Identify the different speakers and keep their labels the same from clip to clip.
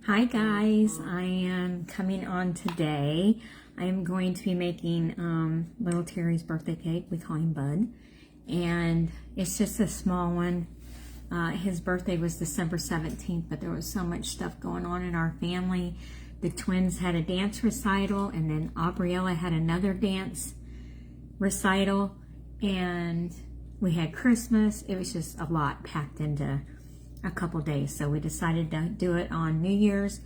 Speaker 1: Hi guys, I am coming on today. I am going to be making little Terry's birthday cake. We call him Bud. And it's just a small one. His birthday was December 17th, but there was so much stuff going on in our family. The twins had a dance recital, and then Aubriella had another dance recital, and we had Christmas. It was just a lot packed into a couple days, so we decided to do it on New Year's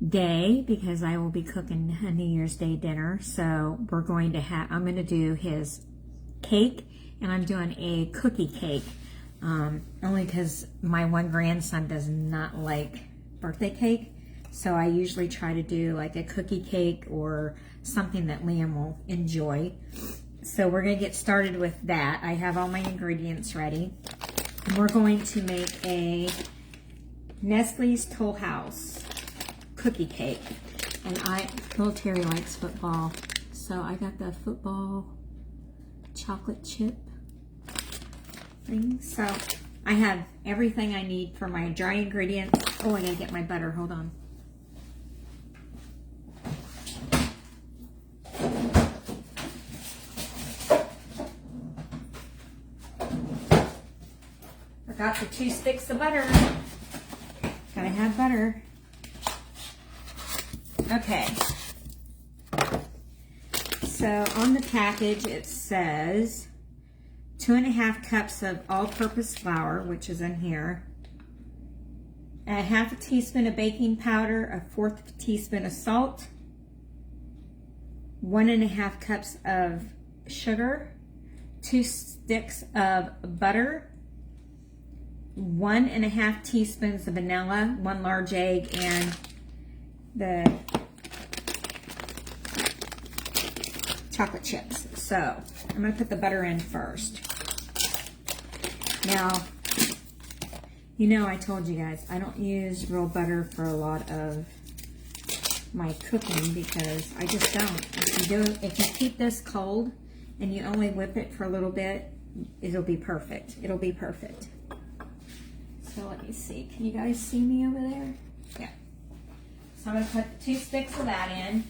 Speaker 1: Day because I will be cooking a New Year's Day dinner. So we're going to have, I'm going to do his cake, and I'm doing a cookie cake, only because my one grandson does not like birthday cake. So I usually try to do like a cookie cake or something that Liam will enjoy. So we're going to get started with that. I have all my ingredients ready. And we're going to make a Nestle's Toll House cookie cake. And little Terry likes football, so I got the football chocolate chip thing. So I have everything I need for my dry ingredients. Oh, I gotta get my butter, hold on. Got the 2 sticks of butter. Gotta have butter. Okay. So on the package it says 2½ cups of all-purpose flour, which is in here. A ½ teaspoon of baking powder, a 1/4 teaspoon of salt, 1½ cups of sugar, 2 sticks of butter, 1½ teaspoons of vanilla, 1 large egg, and the chocolate chips. So I'm going to put the butter in first. Now, you know I told you guys I don't use real butter for a lot of my cooking because I just don't. If you keep this cold and you only whip it for a little bit, it'll be perfect. It'll be perfect. So let me see. Can you guys see me over there? Yeah. So I'm going to put 2 sticks of that in.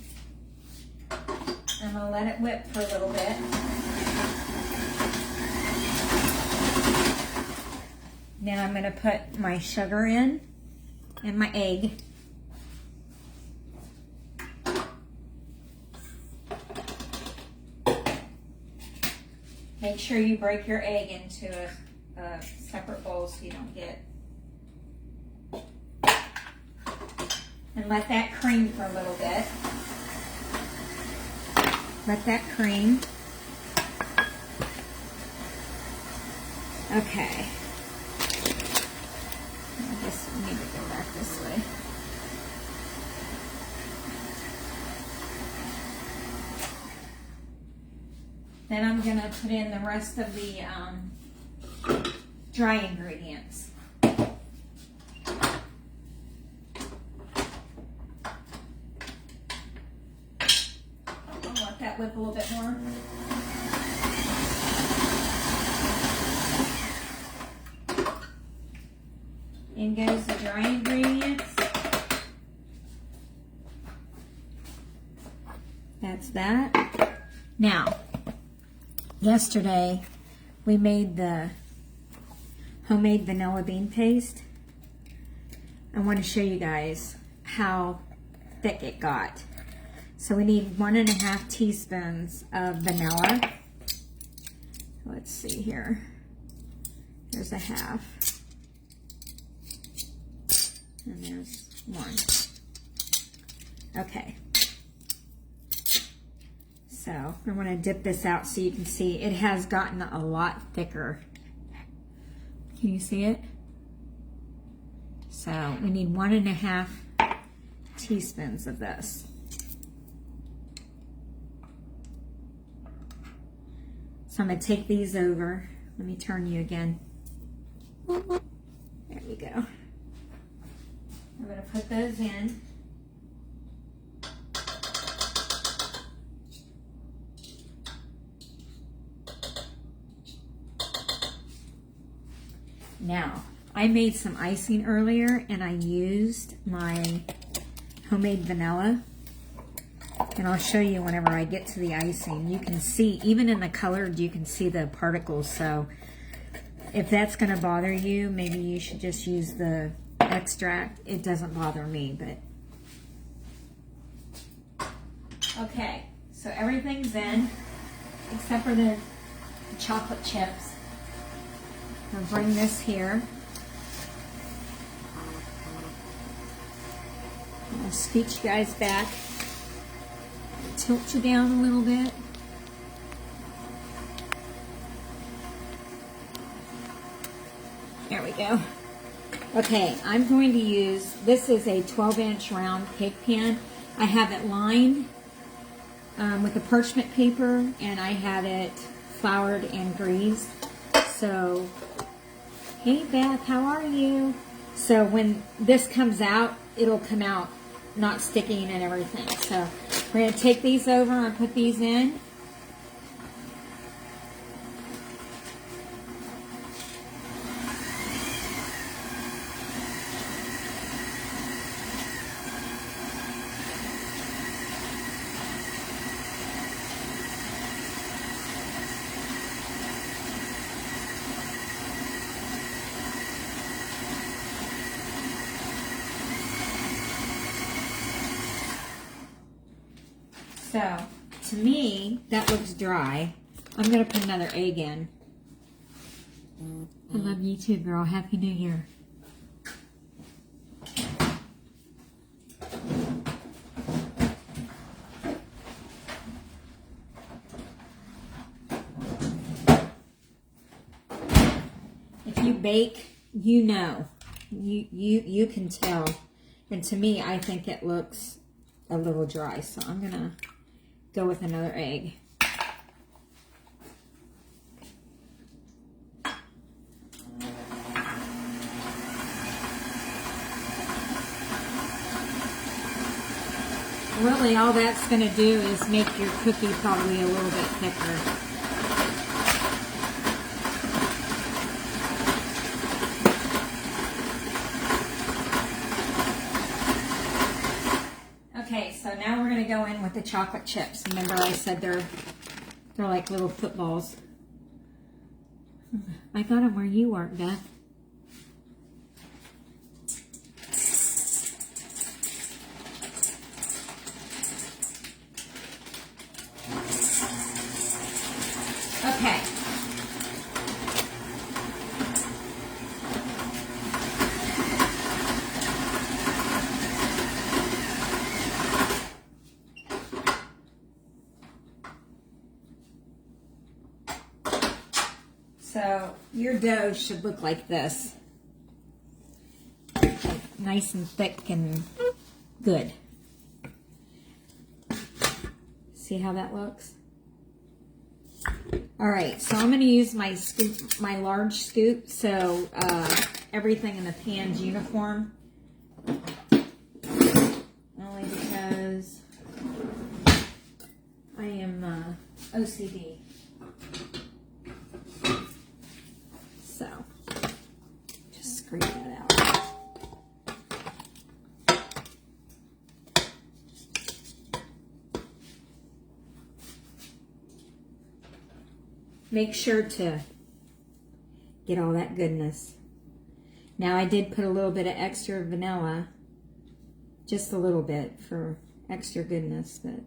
Speaker 1: I'm going to let it whip for a little bit. Now I'm going to put my sugar in and my egg. Make sure you break your egg into a separate bowl so you don't get. And let that cream for a little bit. Let that cream. Okay. I guess we need to go back this way. Then I'm going to put in the rest of the dry ingredients. I'll let that whip a little bit more. In goes the dry ingredients. That's that. Now, yesterday we made the homemade vanilla bean paste. I want to show you guys how thick it got. So we need 1½ teaspoons of vanilla. Let's see here. There's a half. And there's 1. Okay. So I want to dip this out so you can see it has gotten a lot thicker. Can you see it? So we need 1½ teaspoons of this. So I'm going to take these over. Let me turn you again. There we go. I'm going to put those in. Now, I made some icing earlier and I used my homemade vanilla. And I'll show you whenever I get to the icing. You can see, even in the colored, you can see the particles. So if that's going to bother you, maybe you should just use the extract. It doesn't bother me, but. Okay, so everything's in, except for the chocolate chips. I'll bring this here. I'll scooch you guys back. Tilt you down a little bit. There we go. Okay, I'm going to use, this is a 12-inch round cake pan. I have it lined with a parchment paper, and I have it floured and greased. So, hey Beth, how are you? So when this comes out, it'll come out not sticking and everything. So we're going to take these over and put these in. So, to me, that looks dry. I'm going to put another egg in. I love you too, girl. Happy New Year. If you bake, you know. You can tell. And to me, I think it looks a little dry. So I'm going to go with another egg. Really, all that's going to do is make your cookie probably a little bit thicker. Okay, so now we're going to go in with the chocolate chips. Remember I said they're like little footballs. I got them where you weren't, Beth. Okay. So your dough should look like this. Nice and thick and good. See how that looks? All right, so I'm going to use my scoop, my large scoop, so everything in the pan's uniform. Only because I am OCD. So, just scrape that out. Make sure to get all that goodness. Now I did put a little bit of extra vanilla, just a little bit for extra goodness, but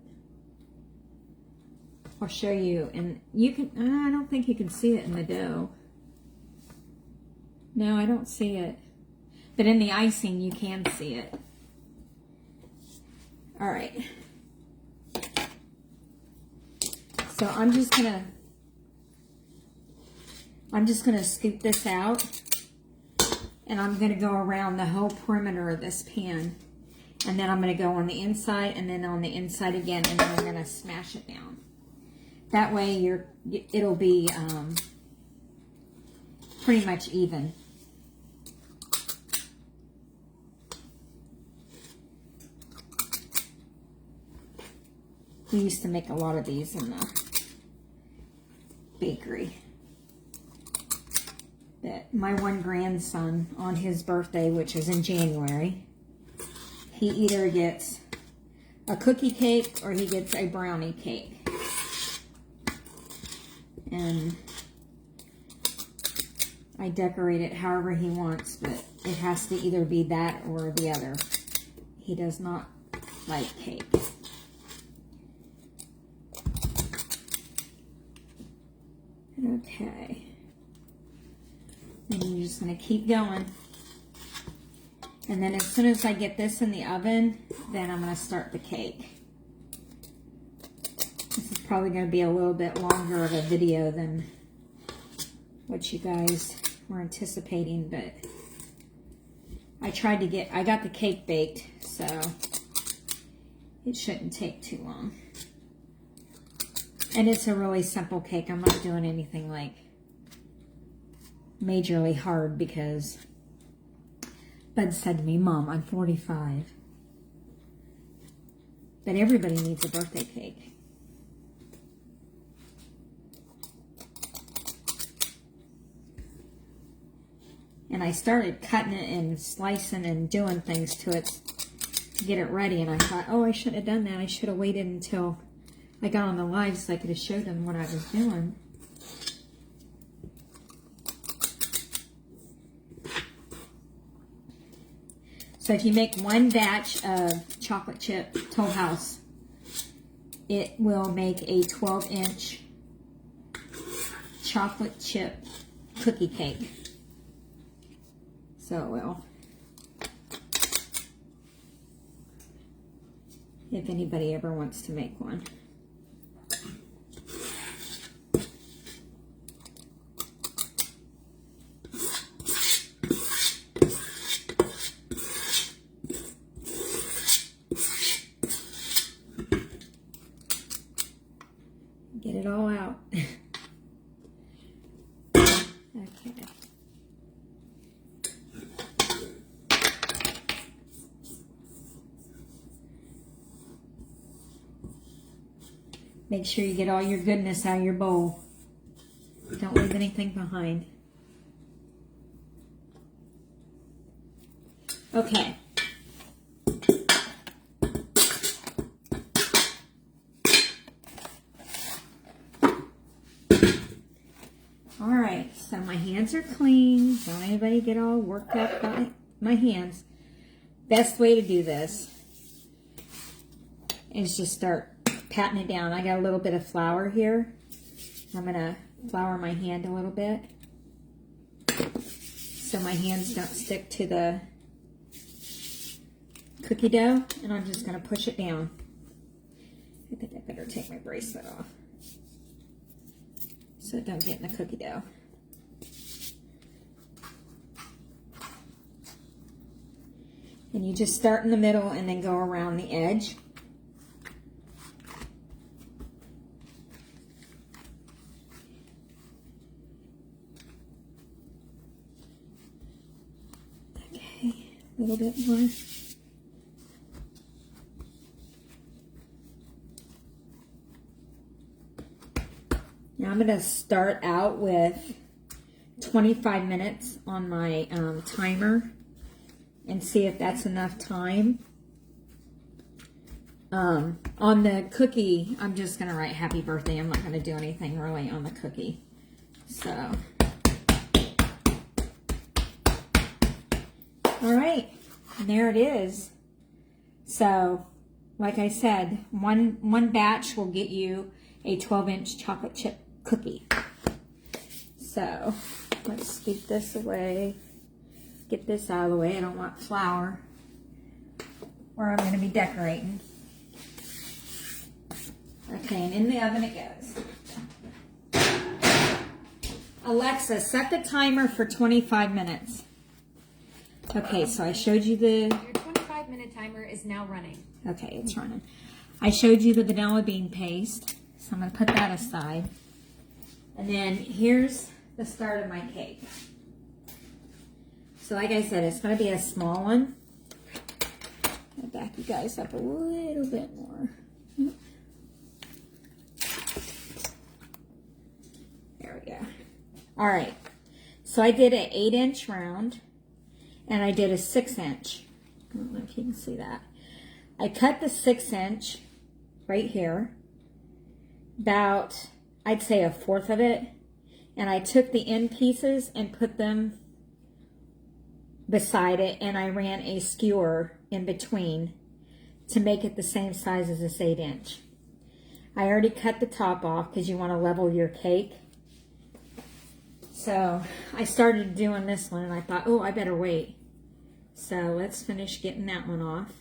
Speaker 1: I'll show you. And you can, I don't think you can see it in the dough. No, I don't see it. But in the icing, you can see it. All right. So I'm just gonna scoop this out, and I'm gonna go around the whole perimeter of this pan. And then I'm gonna go on the inside and then on the inside again, and then I'm gonna smash it down. That way it'll be pretty much even. We used to make a lot of these in the bakery. that my one grandson on his birthday, which is in January, he either gets a cookie cake or he gets a brownie cake. And I decorate it however he wants, but it has to either be that or the other. He does not like cake. Okay. And you're just going to keep going. And then as soon as I get this in the oven, then I'm going to start the cake. This is probably going to be a little bit longer of a video than what you guys were anticipating, but I got the cake baked, so it shouldn't take too long. And it's a really simple cake. I'm not doing anything like majorly hard because Bud said to me, Mom, I'm 45. But everybody needs a birthday cake. And I started cutting it and slicing and doing things to it to get it ready. And I thought, oh, I shouldn't have done that. I should have waited until I got on the live so I could have showed them what I was doing. So if you make one batch of chocolate chip Toll House, it will make a 12-inch chocolate chip cookie cake. So it will. If anybody ever wants to make one. Get it all out. Okay. Make sure you get all your goodness out of your bowl. Don't leave anything behind. Okay. All right, so my hands are clean. Don't anybody get all worked up by my hands. Best way to do this is just start patting it down. I got a little bit of flour here. I'm going to flour my hand a little bit so my hands don't stick to the cookie dough. And I'm just going to push it down. I think I better take my bracelet off so it don't get in the cookie dough. And you just start in the middle and then go around the edge. Okay, a little bit more. Now I'm going to start out with 25 minutes on my timer and see if that's enough time. On the cookie, I'm just going to write happy birthday. I'm not going to do anything really on the cookie. So, all right, and there it is. So, like I said, one batch will get you a 12-inch chocolate chip cookie. So, let's scoop this away. Get this out of the way. I don't want flour where I'm going to be decorating. Okay, and in the oven it goes. Alexa, set the timer for 25 minutes. Okay, so I showed you the...
Speaker 2: Your 25-minute timer is now running.
Speaker 1: Okay, it's running. I showed you the vanilla bean paste, so I'm going to put that aside. And then here's the start of my cake. So like I said, it's going to be a small one. I'm going to back you guys up a little bit more. There we go. All right. So I did an 8-inch round and I did a 6-inch. I don't know if you can see that. I cut the 6-inch right here, about, I'd say, 1/4 of it, and I took the end pieces and put them beside it, and I ran a skewer in between to make it the same size as this 8-inch. I already cut the top off because you want to level your cake. So I started doing this one and I thought, oh, I better wait. So let's finish getting that one off.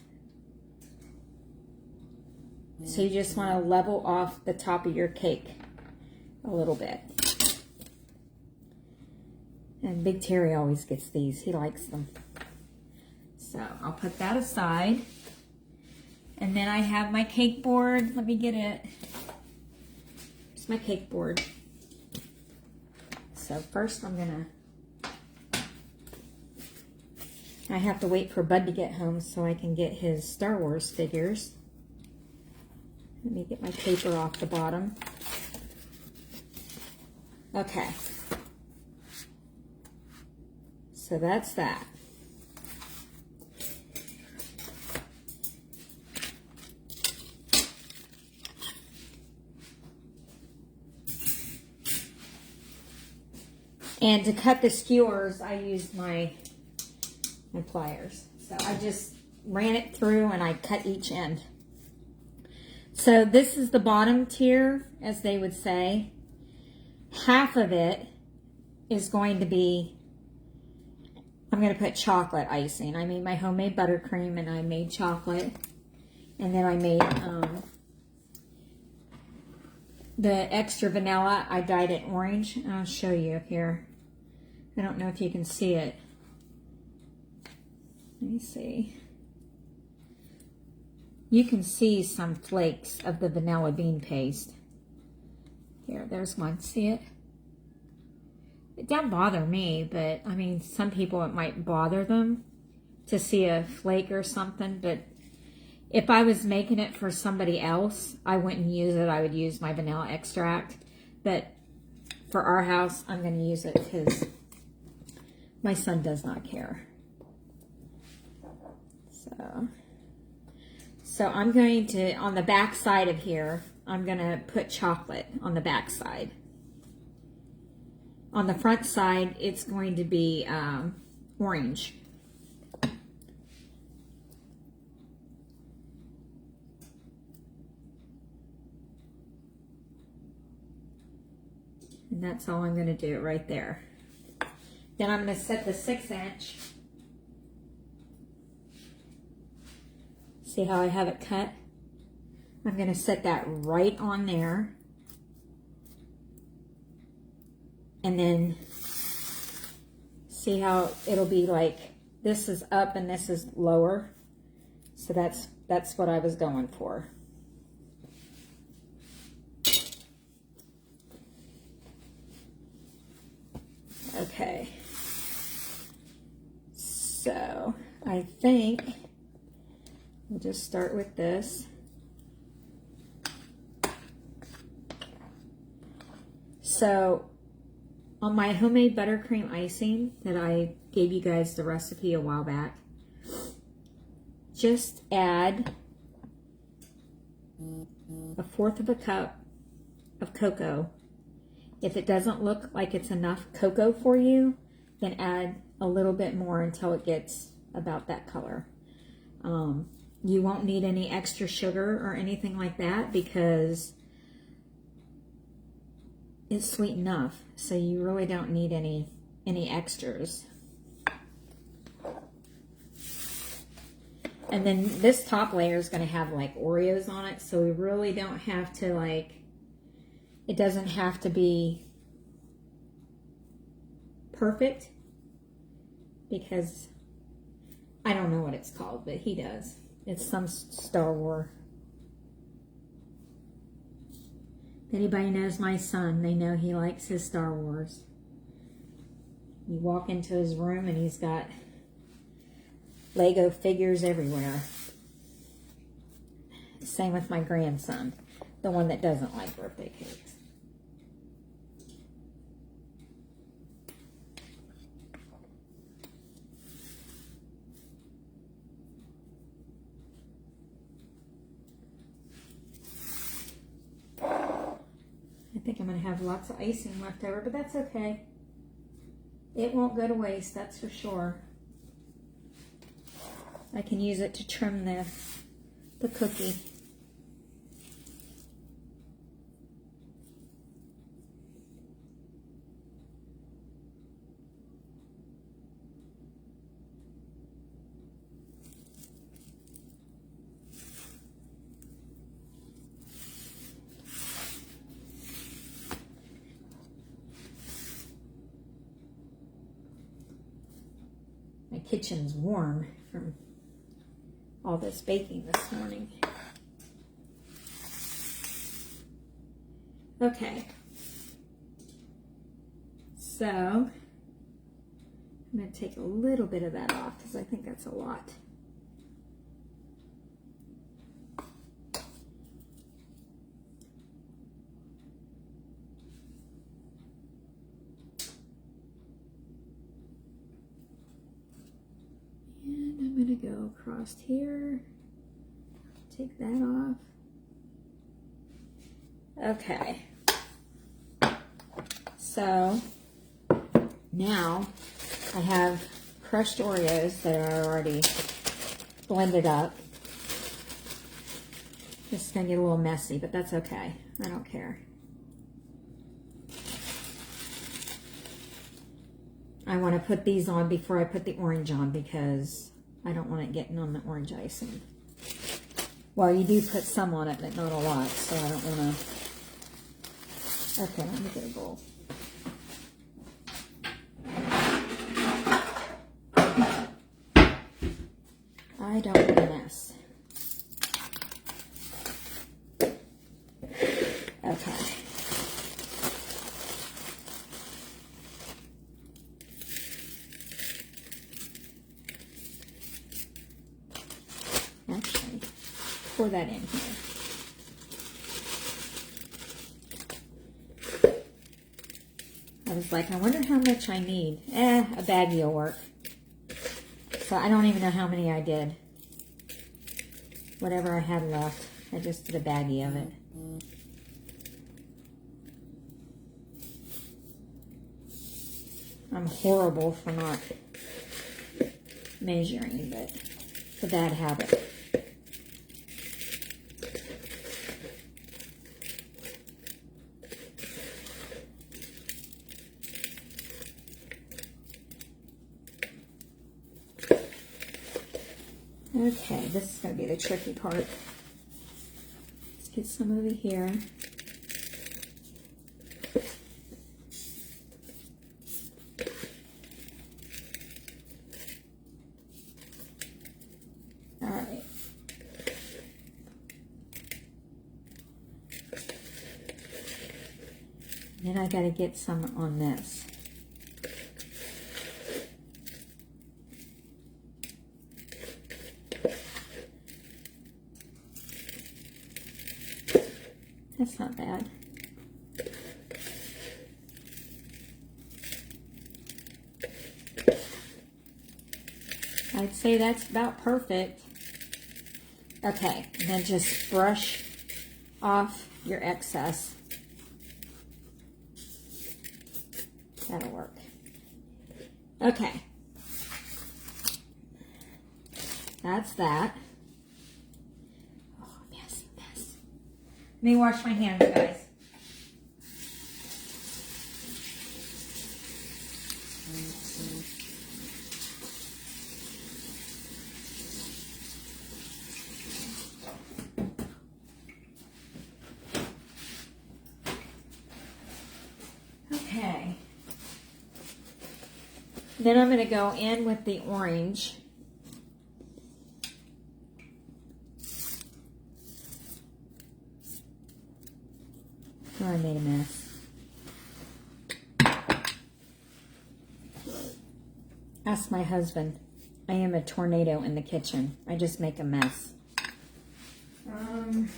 Speaker 1: So you just want to level off the top of your cake a little bit. And Big Terry always gets these. He likes them. So I'll put that aside. And then I have my cake board. Let me get it. It's my cake board. So first I have to wait for Bud to get home so I can get his Star Wars figures. Let me get my paper off the bottom. Okay. So that's that. And to cut the skewers, I used my pliers. So I just ran it through and I cut each end. So this is the bottom tier, as they would say. Half of it is going to be, I'm going to put chocolate icing. I made my homemade buttercream and I made chocolate. And then I made the extra vanilla. I dyed it orange. I'll show you here. I don't know if you can see it. Let me see. You can see some flakes of the vanilla bean paste. Here, there's one. See it? It don't bother me, but I mean, some people it might bother them to see a flake or something, but if I was making it for somebody else, I wouldn't use it. I would use my vanilla extract, but for our house, I'm going to use it because my son does not care. So I'm going to, on the back side of here, I'm going to put chocolate on the back side. On the front side, it's going to be orange. And that's all I'm going to do right there. Then I'm going to set the 6-inch. See how I have it cut? I'm going to set that right on there. And then see how it'll be like this is up and this is lower. So that's what I was going for. Okay. So I think we'll just start with this. So on my homemade buttercream icing that I gave you guys the recipe a while back, just add 1/4 of a cup of cocoa. If it doesn't look like it's enough cocoa for you, then add a little bit more until it gets about that color. You won't need any extra sugar or anything like that because it's sweet enough, so you really don't need any extras. And then this top layer is going to have like Oreos on it, so we really don't have to like, it doesn't have to be perfect because I don't know what it's called, but he does. It's some Star Wars. If anybody knows my son, they know he likes his Star Wars. You walk into his room and he's got Lego figures everywhere. Same with my grandson, the one that doesn't like birthday cakes. think I'm going to have lots of icing left over, but that's okay. It won't go to waste, that's for sure. I can use it to trim the cookie. My kitchen's warm from all this baking this morning. Okay. So, I'm going to take a little bit of that off because I think that's a lot. And I'm going to go across here, take that off. Okay, so now I have crushed Oreos that are already blended up. This is going to get a little messy, but that's okay. I don't care. I want to put these on before I put the orange on because I don't want it getting on the orange icing. Well, you do put some on it, but not a lot, so I don't want to. Okay, let me get a bowl. I don't want a mess. Okay. Actually, pour that in here. I was like, I wonder how much I need. A baggie will work. So I don't even know how many I did. Whatever I had left, I just did a baggie of it. I'm horrible for not measuring, but it's a bad habit. Okay, this is going to be the tricky part. Let's get some over here. All right. Then I got to get some on this. That's not bad. I'd say that's about perfect. Okay, and then just brush off your excess. That'll work. Okay. That's that. Let me wash my hands, guys. Okay. Then I'm going to go in with the orange. Oh, I made a mess. Ask my husband. I am a tornado in the kitchen. I just make a mess. I'm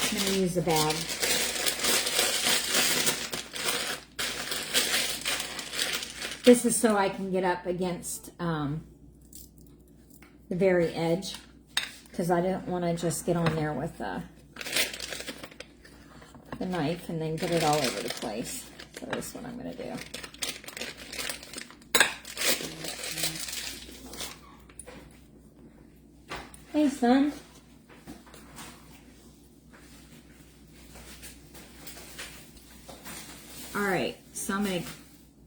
Speaker 1: going to use a bag. This is so I can get up against the very edge. because I didn't want to just get on there with the knife and then get it all over the place. So this is what I'm going to do. Hey, son. Alright, so I'm going to,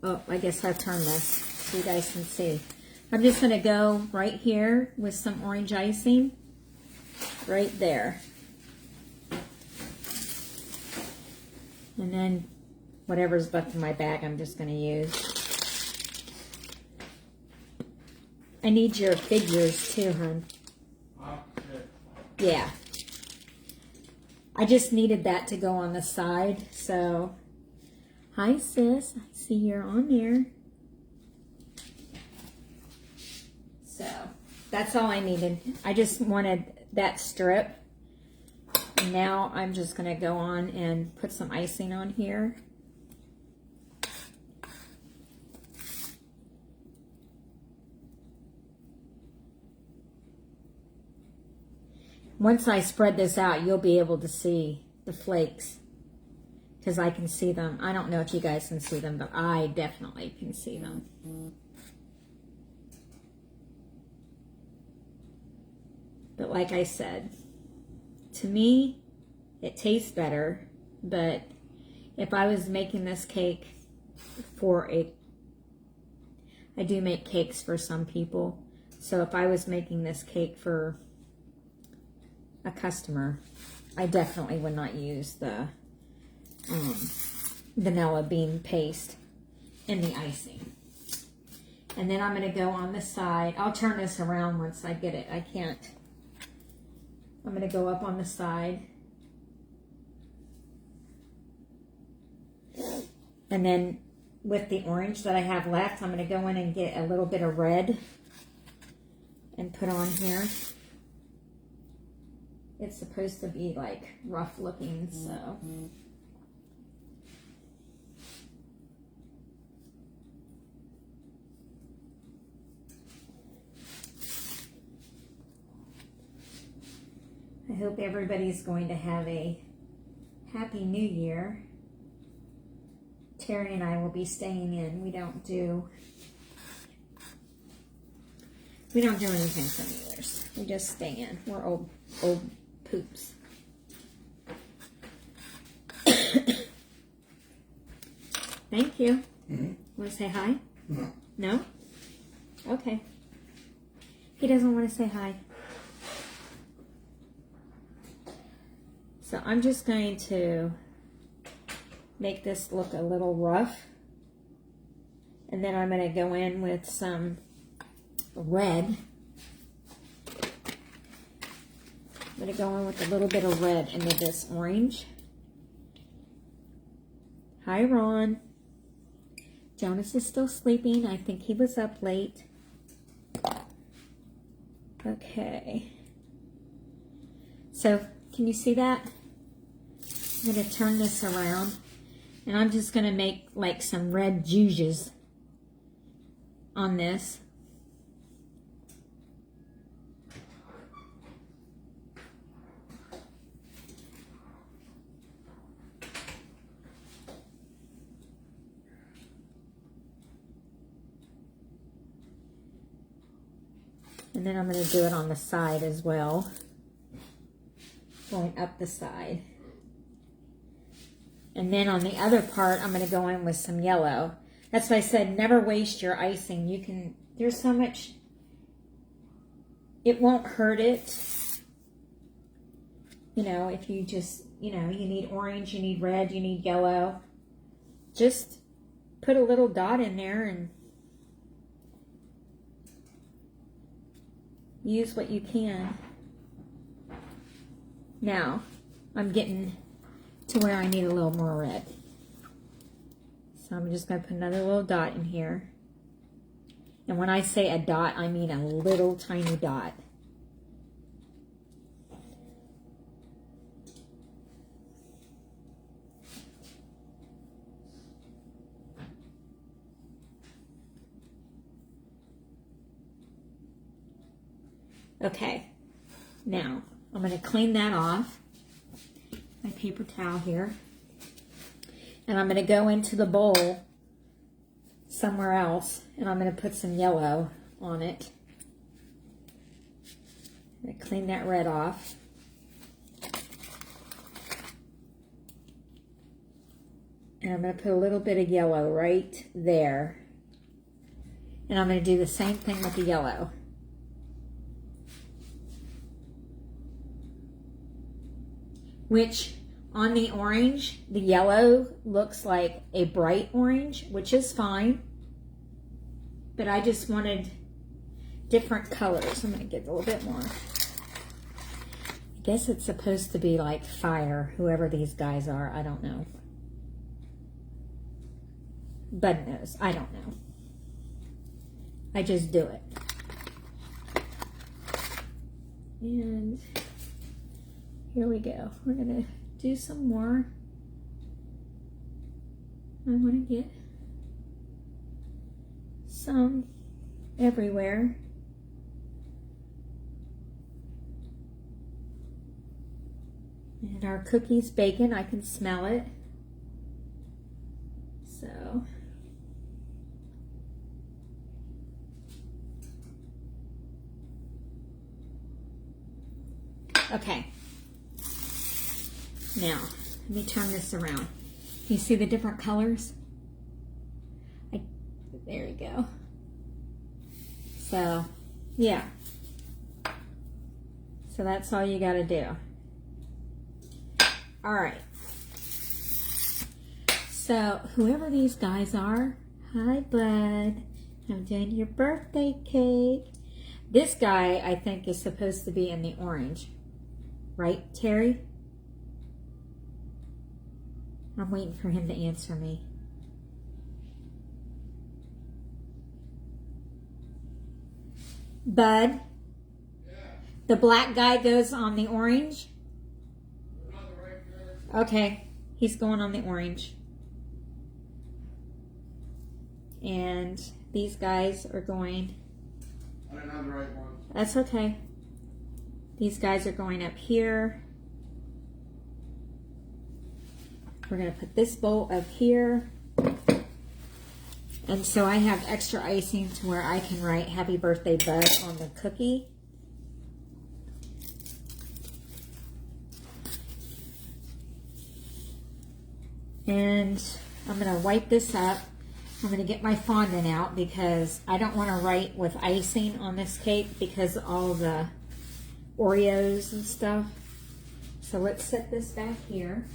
Speaker 1: oh, I guess I'll turn this so you guys can see. I'm just going to go right here with some orange icing. Right there. And then whatever's left in my bag, I'm just going to use. I need your figures too, hon. Yeah. I just needed that to go on the side, so. Hi, sis. I see you're on there. So, that's all I needed. I just wanted that strip. And now I'm just going to go on and put some icing on here. Once I spread this out, you'll be able to see the flakes. Because I can see them. I don't know if you guys can see them, but I definitely can see them. But like I said, to me, it tastes better. But if I was making this cake for I do make cakes for some people. So if I was making this cake for a customer, I definitely would not use the vanilla bean paste in the icing. And then I'm going to go on the side. I'll turn this around once I get it. I can't. I'm going to go up on the side. And then with the orange that I have left, I'm going to go in and get a little bit of red and put on here. It's supposed to be like rough looking, so. I hope everybody's going to have a happy new year. Terry and I will be staying in. We don't do anything for New Year's. We just stay in. We're old poops. Thank you. Want to say hi?
Speaker 3: No.
Speaker 1: No? Okay. He doesn't want to say hi. So I'm just going to make this look a little rough. And then I'm going to go in with some red. I'm going to go in with a little bit of red into this orange. Hi, Ron. Jonas is still sleeping. I think he was up late. Okay. So, can you see that? I'm going to turn this around. And I'm just going to make like some red juges on this. And then I'm going to do it on the side as well. Going up the side. And then on the other part, I'm going to go in with some yellow. That's why I said never waste your icing. You can, there's so much, it won't hurt it. You know, if you just, you know, you need orange, you need red, you need yellow. Just put a little dot in there and use what you can. Now, I'm getting to where I need a little more red. So I'm just going to put another little dot in here. And when I say a dot, I mean a little tiny dot. Okay. Now, I'm going to clean that off. My paper towel here. And I'm going to go into the bowl somewhere else, and I'm going to put some yellow on it. I'm going to clean that red off. And I'm going to put a little bit of yellow right there. And I'm going to do the same thing with the yellow. Which, on the orange, the yellow looks like a bright orange, which is fine. But I just wanted different colors. I'm going to get a little bit more. I guess it's supposed to be like fire, whoever these guys are. I don't know. Bud knows. I don't know. I just do it. And here we go. We're going to do some more. I want to get some everywhere. And our cookie's baking. I can smell it. So okay. Now, let me turn this around. You see the different colors? There you go. So, yeah. So that's all you got to do. All right. So, whoever these guys are, hi, bud. I'm doing your birthday cake. This guy, I think, is supposed to be in the orange. Right, Terry? I'm waiting for him to answer me. Bud? Yeah. The black guy goes on the orange? Not the right color. Okay, he's going on the orange. And these guys are going... I don't have the right one. That's okay. These guys are going up here. We're going to put this bowl up here. And so I have extra icing to where I can write Happy Birthday Bud on the cookie. And I'm going to wipe this up. I'm going to get my fondant out because I don't want to write with icing on this cake because of all the Oreos and stuff. So let's set this back here.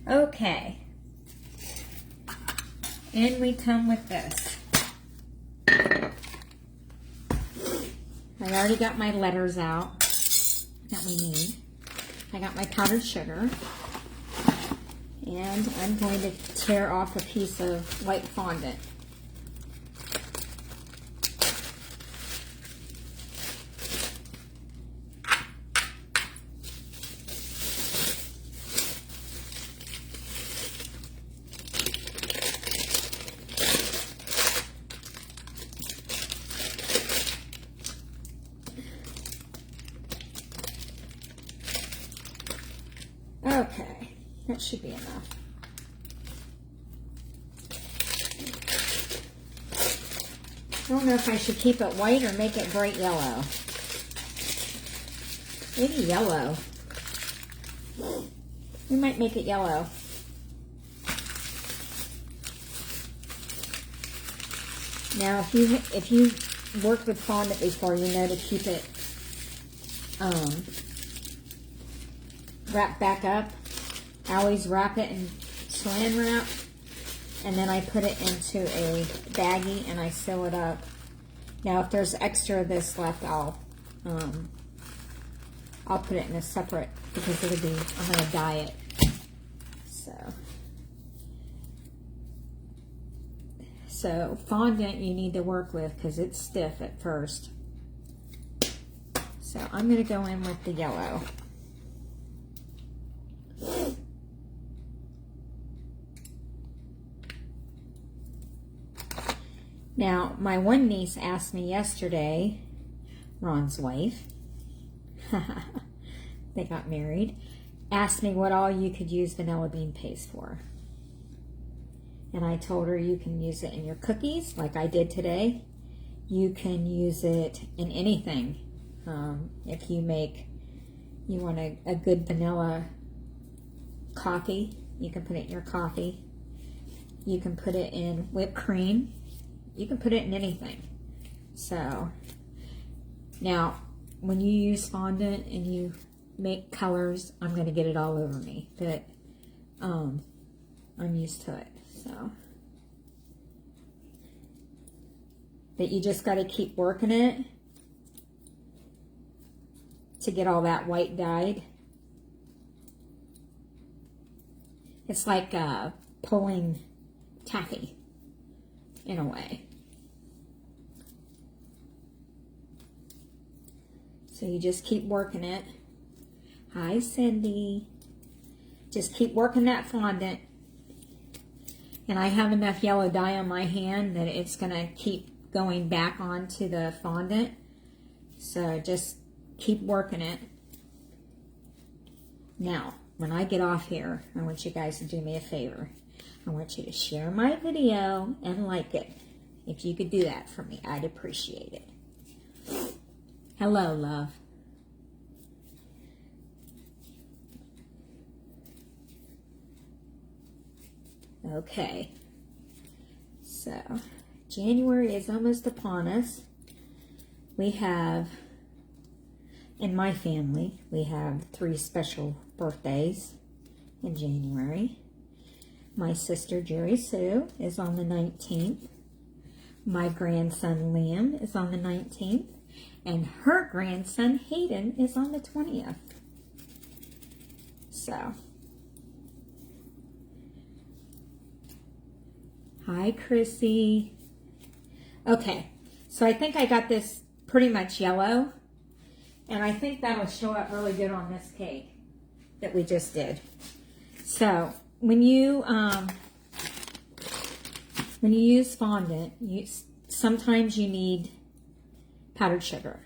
Speaker 1: Okay. And we come with this. I already got my letters out that we need. I got my powdered sugar. And I'm going to tear off a piece of white fondant. Okay, that should be enough. I don't know if I should keep it white or make it bright yellow. Maybe yellow. We might make it yellow. Now, if you worked with fondant before, you know to keep it wrapped back up. I always wrap it in saran wrap, and then I put it into a baggie and I seal it up. Now, if there's extra of this left, I'll put it in a separate because I'm gonna dye it. So fondant you need to work with because it's stiff at first. So I'm going to go in with the yellow. Now, my one niece asked me yesterday, Ron's wife, they got married, asked me what all you could use vanilla bean paste for. And I told her you can use it in your cookies, like I did today. You can use it in anything. If you want a good vanilla coffee, you can put it in your coffee. You can put it in whipped cream. You can put it in anything. So, now, when you use fondant and you make colors, I'm going to get it all over me. But I'm used to it. So, but you just got to keep working it to get all that white dyed. It's like pulling taffy in a way. So you just keep working it. Hi, Cindy. Just keep working that fondant. And I have enough yellow dye on my hand that it's going to keep going back onto the fondant. So just keep working it. Now, when I get off here, I want you guys to do me a favor. I want you to share my video and like it. If you could do that for me, I'd appreciate it. Hello, love. Okay. So, January is almost upon us. We have, in my family, we have 3 special birthdays in January. My sister, Jerry Sue, is on the 19th. My grandson, Liam, is on the 19th. And her grandson, Hayden, is on the 20th. So, hi, Chrissy. Okay, so I think I got this pretty much yellow. And I think that'll show up really good on this cake that we just did. So, when you use fondant, sometimes you need powdered sugar,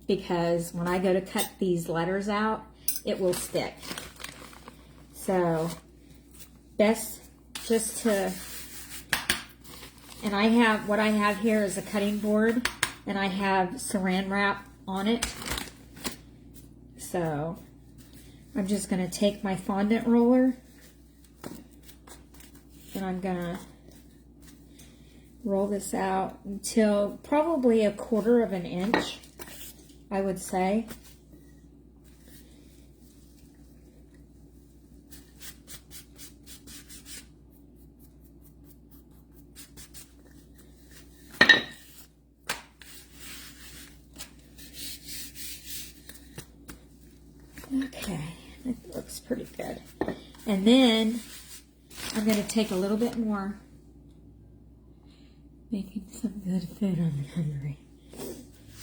Speaker 1: because when I go to cut these letters out, it will stick. So, best just to, and what I have here is a cutting board, and I have saran wrap on it. So, I'm just going to take my fondant roller, and I'm going to roll this out until probably 1/4 of an inch, I would say. Okay, that looks pretty good. And then I'm going to take a little bit more. Making some good food, I'm hungry.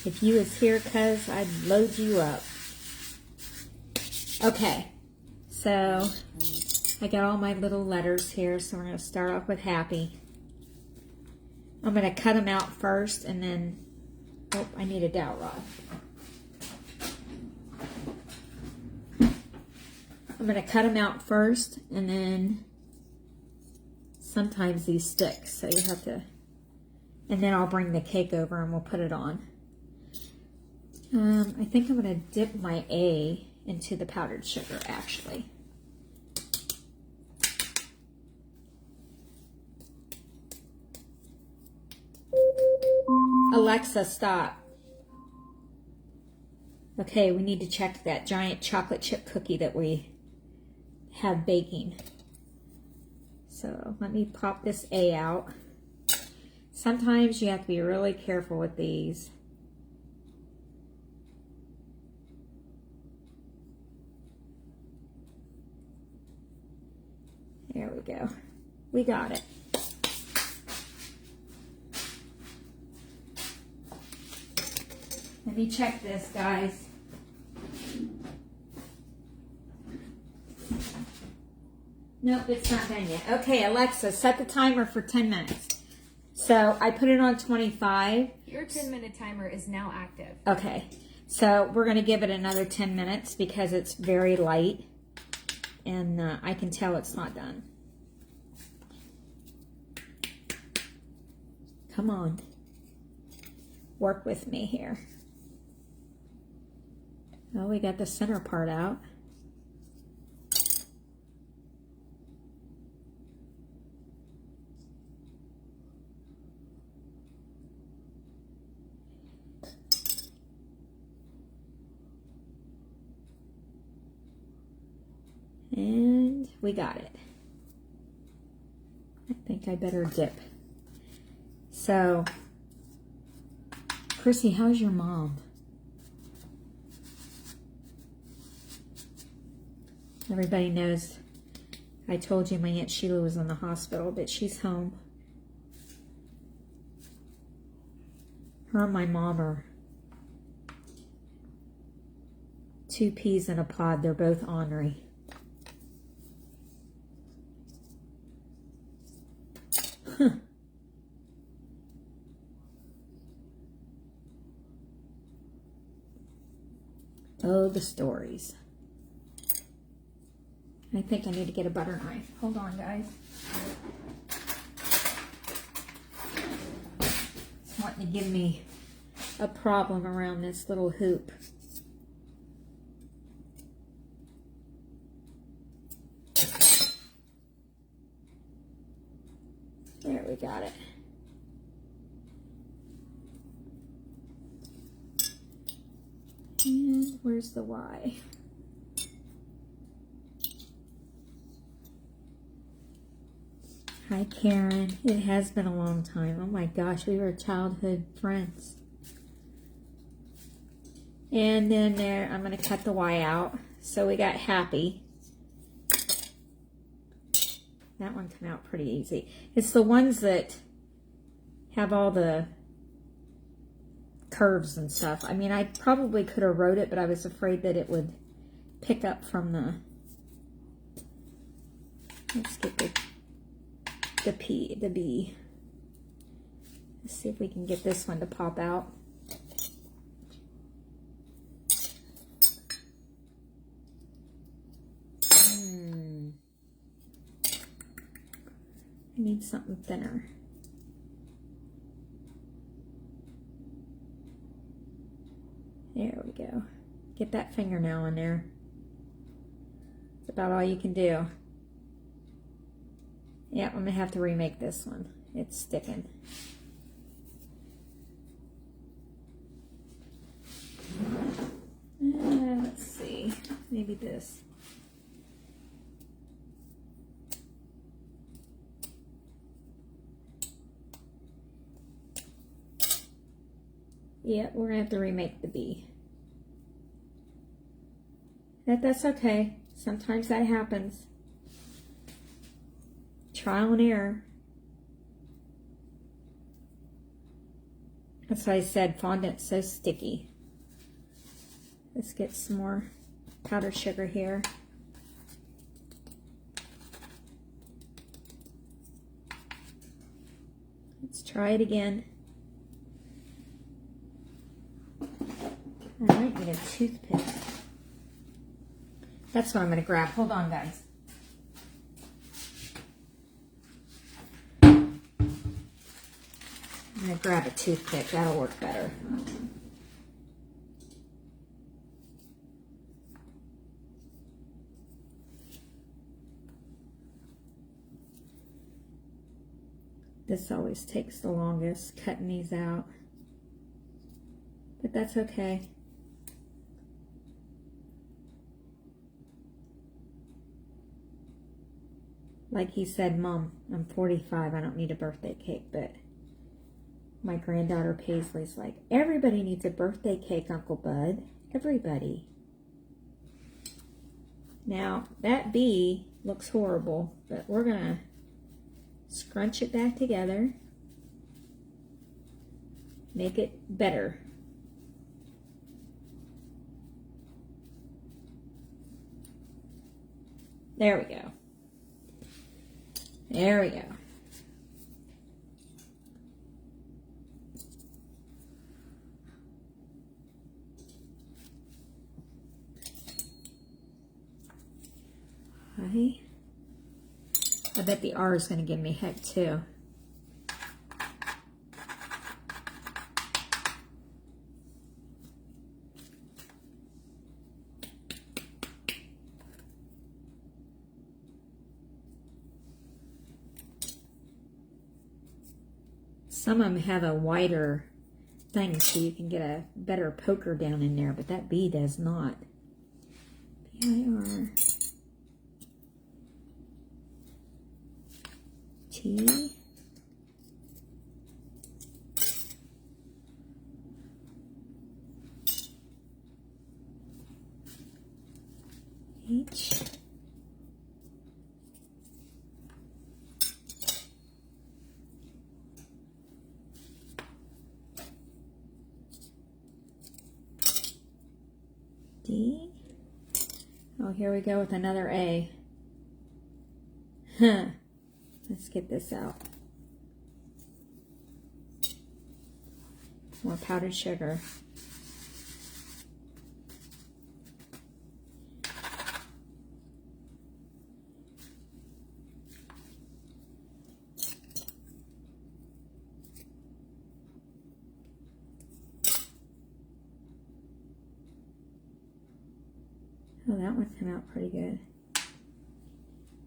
Speaker 1: If you was here, cuz, I'd load you up. Okay, so I got all my little letters here, so we're going to start off with happy. I'm going to cut them out first, and then, oh, I need a dowel rod. I'm going to cut them out first, and then sometimes these stick, so you have to. And then I'll bring the cake over and we'll put it on. I think I'm going to dip my A into the powdered sugar, actually. Alexa, stop. Okay, we need to check that giant chocolate chip cookie that we have baking. So let me pop this A out. Sometimes you have to be really careful with these. There we go. We got it. Let me check this, guys. Nope, it's not done yet. Okay, Alexa, set the timer for 10 minutes. So I put it on 25.
Speaker 2: Your 10-minute timer is now active.
Speaker 1: Okay, so we're going to give it another 10 minutes because it's very light. And I can tell it's not done. Come on. Work with me here. Oh, we got the center part out. And we got it. I think I better dip. So, Chrissy, how's your mom? Everybody knows I told you my Aunt Sheila was in the hospital, but she's home. Her and my mom are two peas in a pod. They're both ornery. Oh, the stories. I think I need to get a butter knife. Hold on, guys. It's wanting to give me a problem around this little hoop. There, we got it. And where's the Y? Hi, Karen. It has been a long time. Oh my gosh, we were childhood friends. And then there, I'm going to cut the Y out. So we got happy. That one came out pretty easy. It's the ones that have all the curves and stuff. I mean, I probably could have wrote it, but I was afraid that it would pick up from the... Let's get the P, the B. Let's see if we can get this one to pop out. I need something thinner. There we go. Get that fingernail in there. That's about all you can do. Yeah, I'm going to have to remake this one. It's sticking. Let's see. Maybe this. Yeah, we're going to have to remake the B. That's okay. Sometimes that happens. Trial and error. That's why I said fondant's so sticky. Let's get some more powdered sugar here. Let's try it again. I might need a toothpick. That's what I'm going to grab. Hold on, guys. I'm going to grab a toothpick. That'll work better. This always takes the longest, cutting these out. But that's okay. Like he said, Mom, I'm 45. I don't need a birthday cake. But my granddaughter Paisley's like, everybody needs a birthday cake, Uncle Bud. Everybody. Now, that B looks horrible, but we're going to scrunch it back together. Make it better. There we go. There we go. Okay. I bet the R is going to give me heck too. Some of them have a wider thing so you can get a better poker down in there, but that B does not. B-I-R. T. H. D. Oh, here we go with another A. Huh. Let's get this out. More powdered sugar. Oh, that one came out pretty good.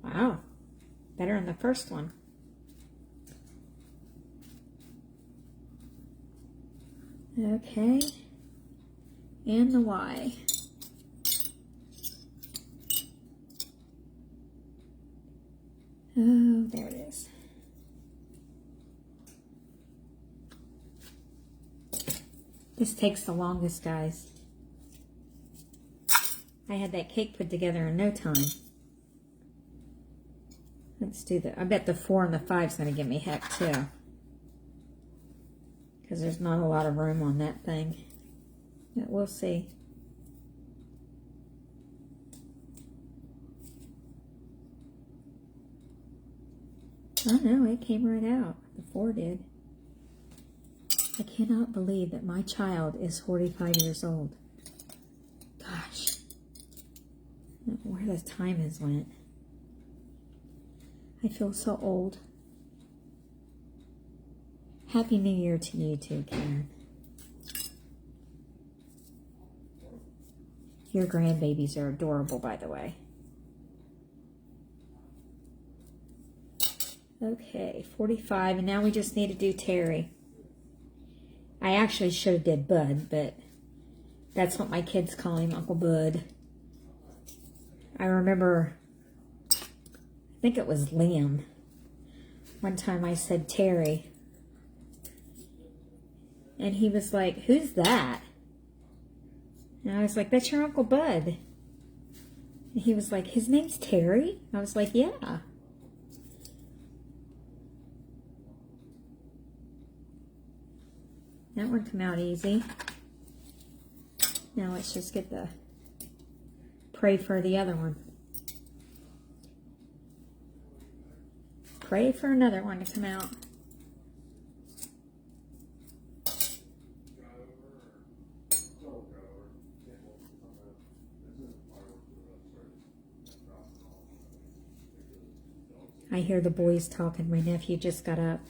Speaker 1: Wow. Better than the first one. Okay. And the Y. Oh, there it is. This takes the longest, guys. I had that cake put together in no time. Let's do that. I bet the 4 and the 5 is going to give me heck too. Because there's not a lot of room on that thing. But we'll see. Oh no, it came right out. The 4 did. I cannot believe that my child is 45 years old. Gosh. I don't know where the time has went. I feel so old. Happy New Year to you too, Karen. Your grandbabies are adorable, by the way. Okay, 45, and now we just need to do Terry. I actually should have did Bud, but that's what my kids call him, Uncle Bud. I remember, I think it was Liam. One time I said Terry. And he was like, who's that? And I was like, that's your Uncle Bud. And he was like, his name's Terry? I was like, yeah. That one come out easy. Now let's just get the, pray for the other one. Pray for another one to come out. I hear the boys talking. My nephew just got up.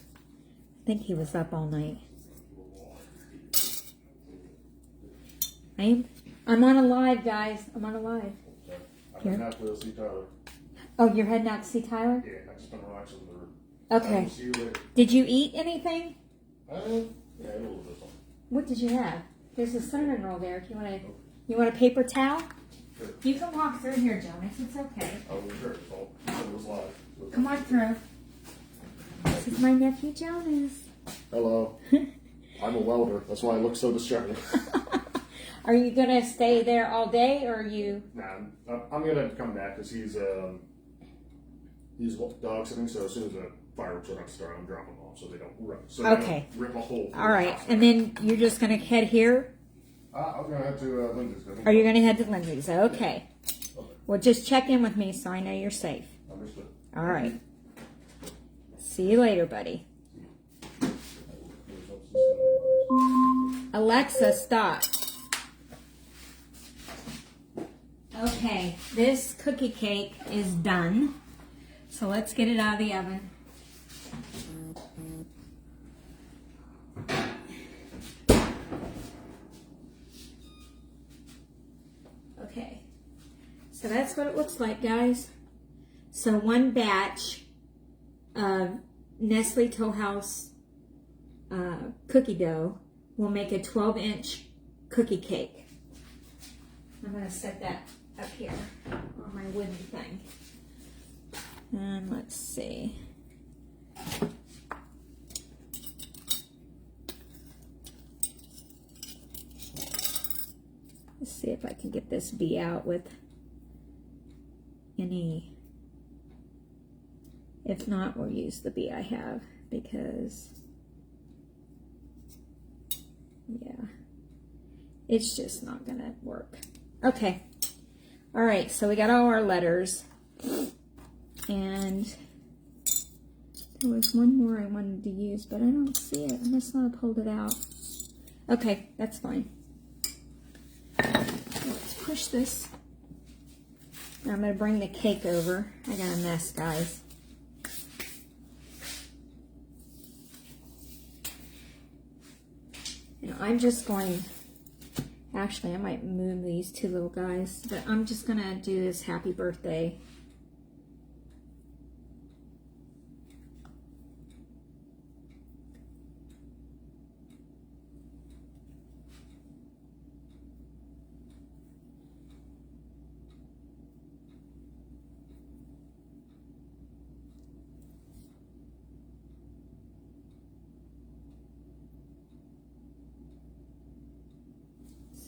Speaker 1: I think he was up all night. I'm on a live, guys. I'm on a live.
Speaker 3: I'm heading out to see Tyler.
Speaker 1: Oh, you're heading out to see Tyler?
Speaker 3: Yeah, I just been relaxing in the room.
Speaker 1: Okay.
Speaker 3: See you later.
Speaker 1: Did you eat anything?
Speaker 3: Yeah, a little bit.
Speaker 1: What did you have? There's a cinnamon roll there. If you want a paper towel?
Speaker 3: Sure.
Speaker 1: You can walk through here, Jonas. It's okay.
Speaker 3: Oh, sure. It was live.
Speaker 1: Come on through. This is my nephew, Jonas.
Speaker 3: Hello. I'm a welder. That's why I look so distracted.
Speaker 1: Are you going to stay there all day, or are you?
Speaker 3: Nah, I'm gonna come back because he's dog sitting. So as soon as the fireworks are going to start, I'm dropping them off so they don't rip. So they
Speaker 1: Okay.
Speaker 3: don't rip a hole.
Speaker 1: All right, and then you're just going to head here?
Speaker 3: I'm gonna head to Lindsay's.
Speaker 1: Or you're going to head to Lindsay's? Okay. Well, just check in with me so I know you're safe.
Speaker 3: Understood.
Speaker 1: All right. See you later, buddy. Alexa, stop. Okay, this cookie cake is done. So let's get it out of the oven. Okay, so that's what it looks like, guys. So one batch of Nestle Toll House cookie dough will make a 12-inch cookie cake. I'm going to set that up here on my wooden thing. And let's see. Let's see if I can get this bee out with any. If not, we'll use the bee I have because, yeah, it's just not gonna work. Okay. All right, so we got all our letters. And there was one more I wanted to use, but I don't see it. I must not have pulled it out. Okay, that's fine. Let's push this. Now I'm going to bring the cake over. I got a mess, guys. And I'm just going, actually I might move these two little guys, but I'm just going to do this happy birthday.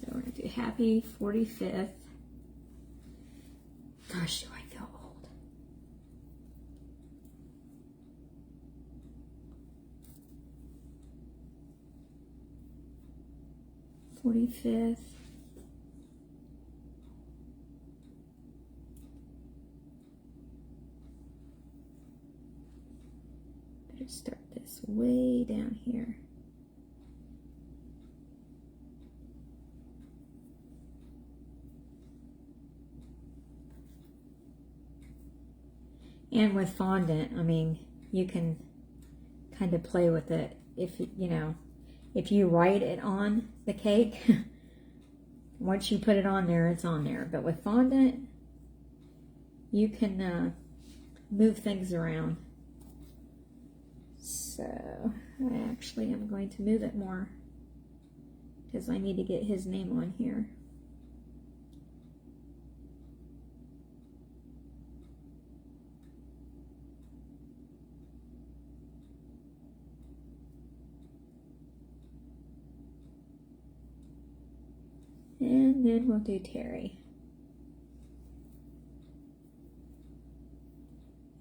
Speaker 1: So we're going to do happy 45th. Gosh, do I feel old. '45th. Better start this way down here. And with fondant, I mean, you can kind of play with it if, you know, if you write it on the cake, once you put it on there, it's on there. But with fondant, you can move things around. So I actually am going to move it more because I need to get his name on here. And then we'll do Terry,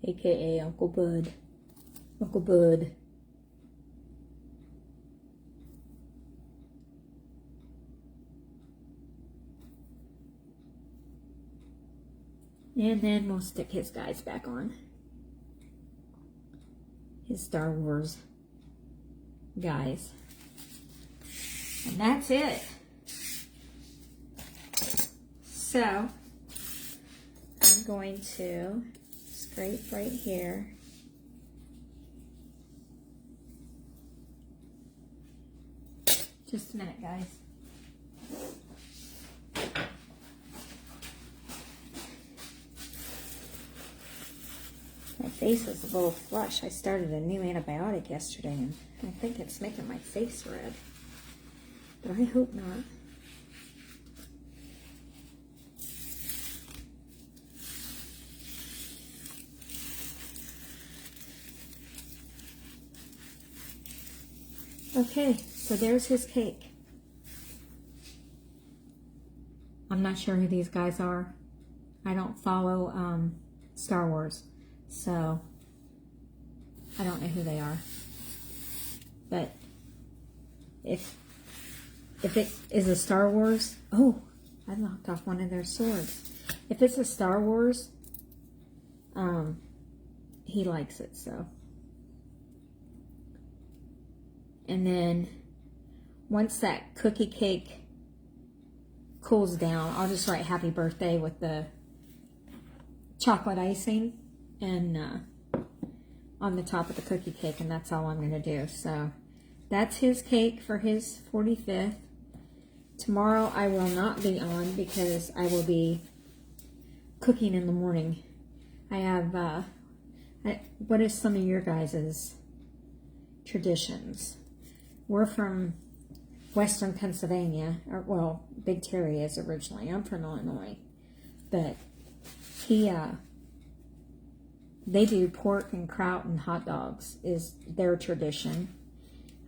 Speaker 1: aka Uncle Bud. Uncle Bud. And then we'll stick his guys back on. His Star Wars guys. And that's it. So, I'm going to scrape right here. Just a minute, guys. My face is a little flush. I started a new antibiotic yesterday, and I think it's making my face red. But I hope not. Okay, so there's his cake. I'm not sure who these guys are. I don't follow Star Wars, so I don't know who they are. But if it is a Star Wars, oh, I knocked off one of their swords. If it's a Star Wars, he likes it, so And then once that cookie cake cools down, I'll just write happy birthday with the chocolate icing and on the top of the cookie cake, and that's all I'm going to do. So that's his cake for his 45th. Tomorrow I will not be on because I will be cooking in the morning. I have, what is some of your guys' traditions? We're from Western Pennsylvania, or, well, Big Terry is originally. I'm from Illinois. But they do pork and kraut and hot dogs is their tradition.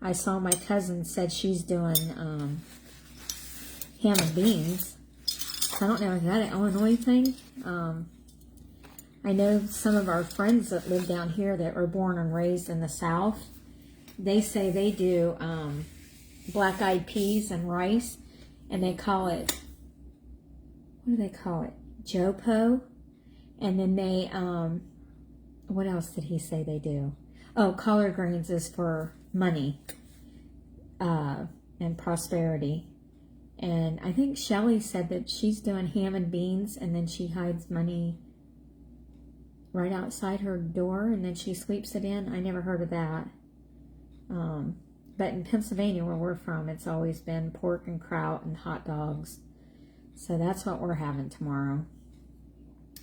Speaker 1: I saw my cousin said she's doing ham and beans. I don't know, is that an Illinois thing? I know some of our friends that live down here that were born and raised in the South, they say they do black-eyed peas and rice, and they call it, what do they call it? Jopo. And then they, what else did he say they do? Oh, collard greens is for money and prosperity. And I think Shelly said that she's doing ham and beans, and then she hides money right outside her door, and then she sweeps it in. I never heard of that. But in Pennsylvania, where we're from, it's always been pork and kraut and hot dogs. So that's what we're having tomorrow.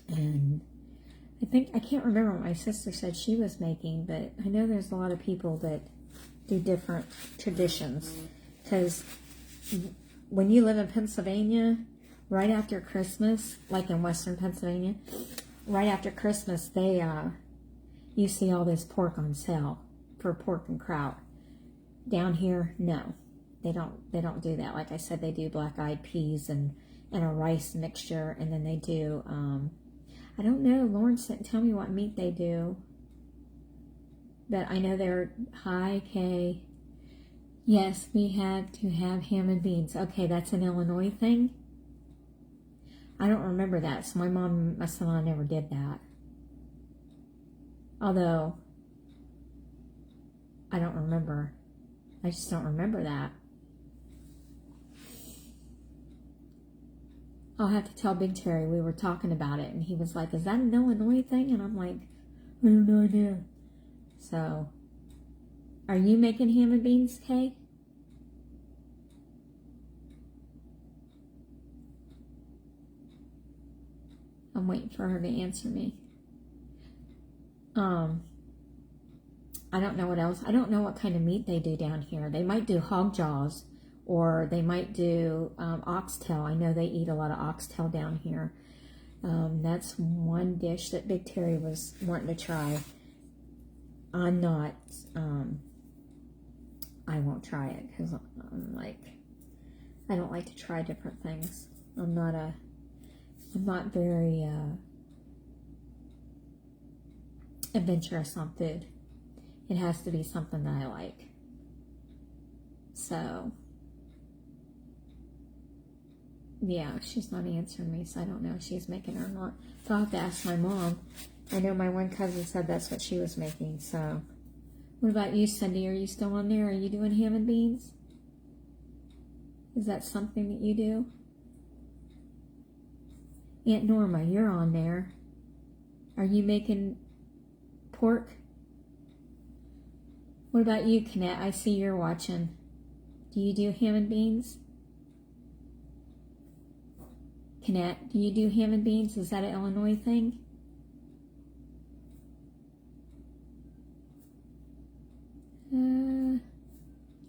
Speaker 1: And I can't remember what my sister said she was making, but I know there's a lot of people that do different traditions. Because when you live in Pennsylvania, right after Christmas, like in Western Pennsylvania, right after Christmas, you see all this pork on sale for pork and kraut. Down here, no, they don't do that. Like I said, they do black-eyed peas and a rice mixture, and then they do, I don't know, Lawrence didn't tell me what meat they do, but I know they're high K. Yes, we had to have ham and beans. Okay, that's an Illinois thing. I don't remember that, so my mom must have never did that. Although, I don't remember. I just don't remember that. I'll have to tell Big Terry, we were talking about it, and he was like, is that an Illinois thing? And I'm like, I have no idea. So, are you making ham and beans, Kay? I'm waiting for her to answer me. I don't know what else. I don't know what kind of meat they do down here. They might do hog jaws, or they might do oxtail. I know they eat a lot of oxtail down here. That's one dish that Big Terry was wanting to try. I'm not, I won't try it because I'm like, I don't like to try different things. I'm not very adventurous on food. It has to be something that I like. So, yeah, she's not answering me, so I don't know if she's making it or not. So I'll have to ask my mom. I know my one cousin said that's what she was making, so. What about you, Cindy? Are you still on there? Are you doing ham and beans? Is that something that you do? Aunt Norma, you're on there. Are you making pork? What about you, Knett? I see you're watching. Do you do ham and beans? Knett, do you do ham and beans? Is that an Illinois thing?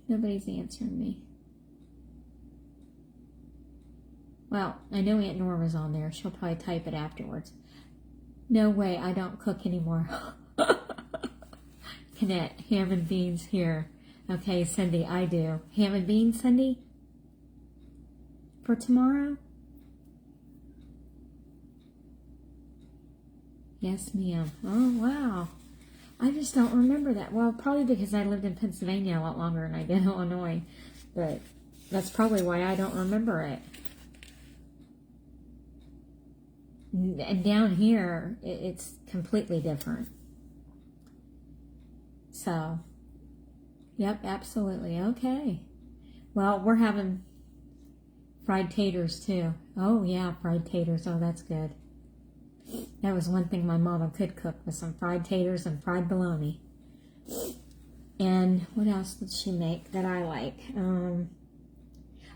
Speaker 1: Nobody's answering me. Well, I know Aunt Norma's on there. She'll probably type it afterwards. No way, I don't cook anymore. Knett, ham and beans here. Okay, Cindy, I do. Ham and beans, Cindy? For tomorrow? Yes, ma'am. Oh, wow. I just don't remember that. Well, probably because I lived in Pennsylvania a lot longer than I did Illinois. But that's probably why I don't remember it. And down here, it's completely different. So, Yep, absolutely. Okay. Well, we're having fried taters too. Oh yeah, fried taters. Oh, that's good. That was one thing my mama could cook, was some fried taters and fried bologna. And what else did she make that I like?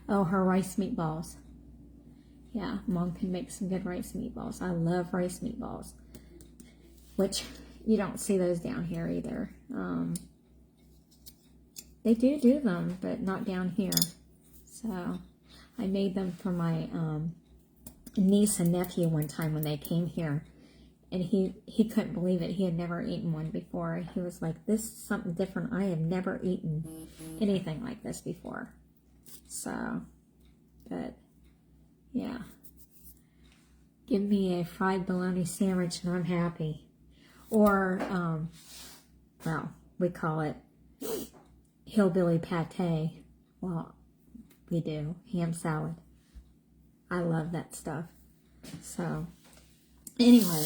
Speaker 1: Oh, her rice meatballs. Yeah, Mom can make some good rice meatballs. I love rice meatballs, which you don't see those down here either. They do them, but not down here. So I made them for my niece and nephew one time when they came here. And he couldn't believe it. He had never eaten one before. He was like, this is something different. I have never eaten anything like this before. So, but, yeah. Give me a fried bologna sandwich and I'm happy. Or, well, we call it hillbilly pate. Well, we do. Ham salad. I love that stuff. So, anyway,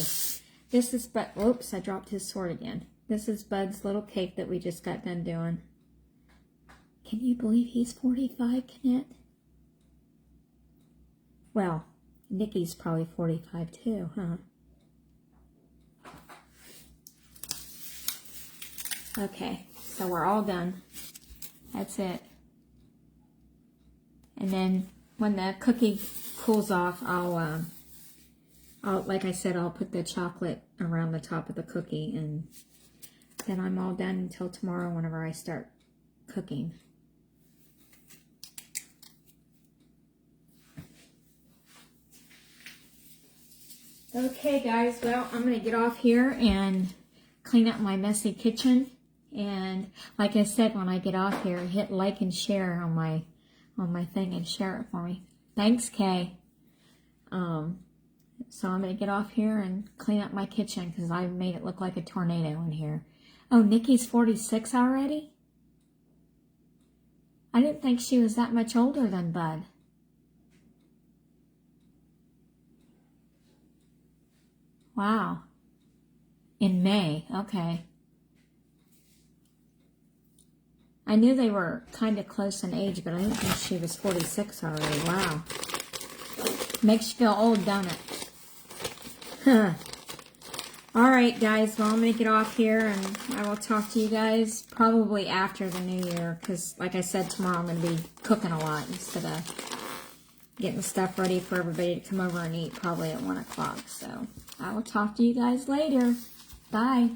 Speaker 1: this is Bud. Oops, I dropped his sword again. This is Bud's little cake that we just got done doing. Can you believe he's 45, Kenneth? Well, Nikki's probably 45 too, huh? Okay, so we're all done. That's it. And then when the cookie cools off, I'll like I said, I'll put the chocolate around the top of the cookie, and then I'm all done until tomorrow whenever I start cooking. Okay, guys, well, I'm going to get off here and clean up my messy kitchen. And like I said, when I get off here, hit like and share on my thing and share it for me. Thanks, Kay. So I'm going to get off here and clean up my kitchen because I made it look like a tornado in here. Oh, Nikki's 46 already? I didn't think she was that much older than Bud. Wow. In May, okay. I knew they were kind of close in age, but I didn't think she was 46 already. Wow. Makes you feel old, don't it? Huh. Alright, guys. Well, I'm going to get off here, and I will talk to you guys probably after the new year, because, like I said, tomorrow I'm going to be cooking a lot instead of getting stuff ready for everybody to come over and eat probably at 1 o'clock. So I will talk to you guys later. Bye.